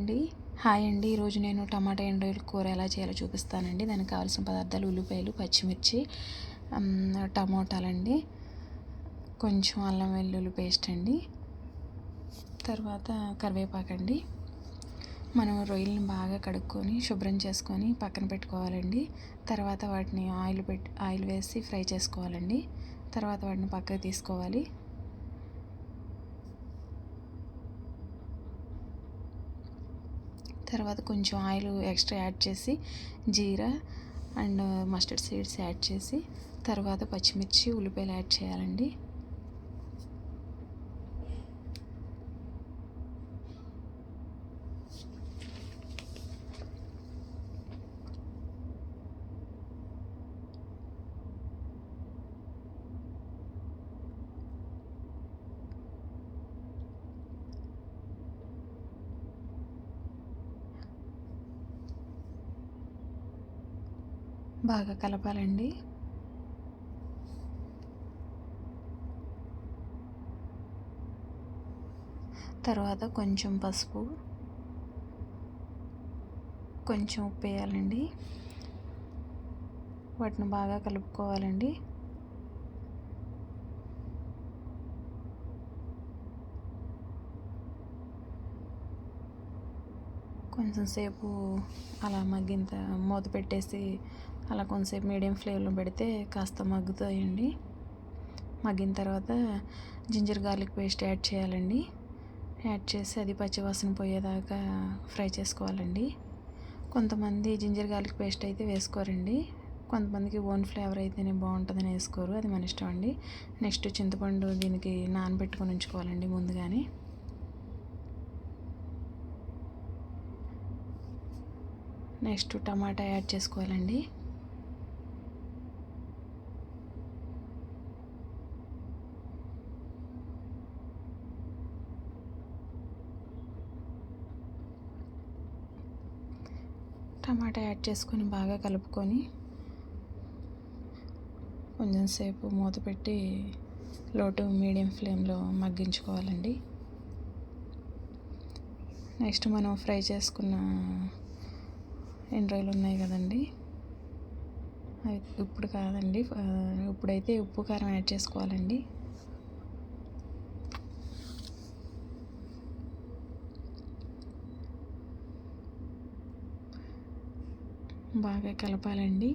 అండి. హాయ్ అండి. ఈరోజు నేను టమాటా ఎండు కూర ఎలా చేయాలో చూపిస్తానండి. దానికి కావాల్సిన పదార్థాలు ఉల్లిపాయలు, పచ్చిమిర్చి, టమోటాలండి, కొంచెం అల్లం వెల్లుల్లి పేస్ట్ అండి, తర్వాత కరివేపాకండి. మనం రొయ్యలను బాగా కడుక్కొని శుభ్రం చేసుకొని పక్కన పెట్టుకోవాలండి. తర్వాత వాటిని ఆయిల్ వేసి ఫ్రై చేసుకోవాలండి. తర్వాత వాటిని పక్కకు తీసుకోవాలి. తర్వాత కొంచెం ఆయిల్ ఎక్స్ట్రా యాడ్ చేసి జీరా అండ్ మస్టర్డ్ సీడ్స్ యాడ్ చేసి తర్వాత పచ్చిమిర్చి, ఉల్లిపాయలు యాడ్ చేయాలండి. బాగా కలపాలండి. తర్వాత కొంచెం పసుపు, కొంచెం ఉప్పు వేయాలండి. వాటిని బాగా కలుపుకోవాలండి. కొంచెం సేపు అలా మగ్గింత మూత పెట్టేసి అలా కొంచెంసేపు మీడియం ఫ్లేమ్లో పెడితే కాస్త మగ్గుతాయండి. మగ్గిన తర్వాత జింజర్ గార్లిక్ పేస్ట్ యాడ్ చేయాలండి. యాడ్ చేసి అది పచ్చివాసన పోయేదాకా ఫ్రై చేసుకోవాలండి. కొంతమంది జింజర్ గార్లిక్ పేస్ట్ అయితే వేసుకోరండి. కొంతమందికి ఓన్ ఫ్లేవర్ అయితేనే బాగుంటుందని వేసుకోరు. అది మన ఇష్టం అండి. నెక్స్ట్ చింతపండు దీనికి నానబెట్టుకొని ఉంచుకోవాలండి ముందుగానే. నెక్స్ట్ టమాటా యాడ్ చేసుకోవాలండి. టమాటా యాడ్ చేసుకొని బాగా కలుపుకొని కొంచెం సేపు మూత పెట్టి లో టు మీడియం ఫ్లేమ్లో మగ్గించుకోవాలండి. నెక్స్ట్ మనం ఫ్రై చేసుకున్న ఎండ్రాయిలు ఉన్నాయి కదండి, అవి ఇప్పుడు కాదండి, ఇప్పుడైతే ఉప్పు కారం యాడ్ చేసుకోవాలండి. బాగా కలపాలండి.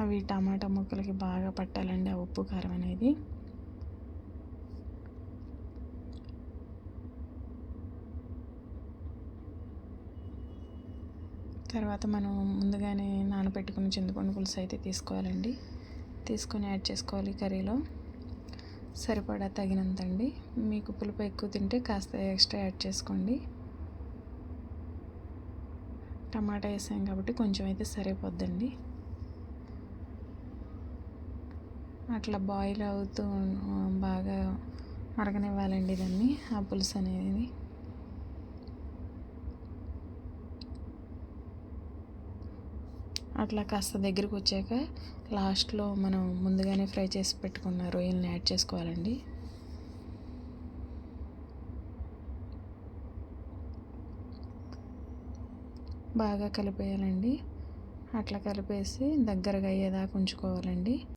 అవి టమాటా ముక్కలకి బాగా పట్టాలండి ఆ ఉప్పు కారం అనేది. తర్వాత మనం ముందుగానే నానబెట్టుకున్న చింతపండు పులుసు అయితే తీసుకోవాలండి. తీసుకొని యాడ్ చేసుకోవాలి కర్రీలో. సరిపడా తగినంత అండి. మీకు పులుపు ఎక్కువ తింటే కాస్త ఎక్స్ట్రా యాడ్ చేసుకోండి. టమాటా వేసాం కాబట్టి కొంచెం అయితే సరిపోద్దండి. అట్లా బాయిల్ అవుతూ బాగా మరగనివ్వాలండి దాన్ని, ఆ పులుసు అనేది. అట్లా కాస్త దగ్గరికి వచ్చాక లాస్ట్లో మనం ముందుగానే ఫ్రై చేసి పెట్టుకున్న రొయ్యల్ని యాడ్ చేసుకోవాలండి. బాగా కలిపేయాలండి. అట్లా కలిపేసి దగ్గరగా అయ్యేదాకా ఉంచుకోవాలండి.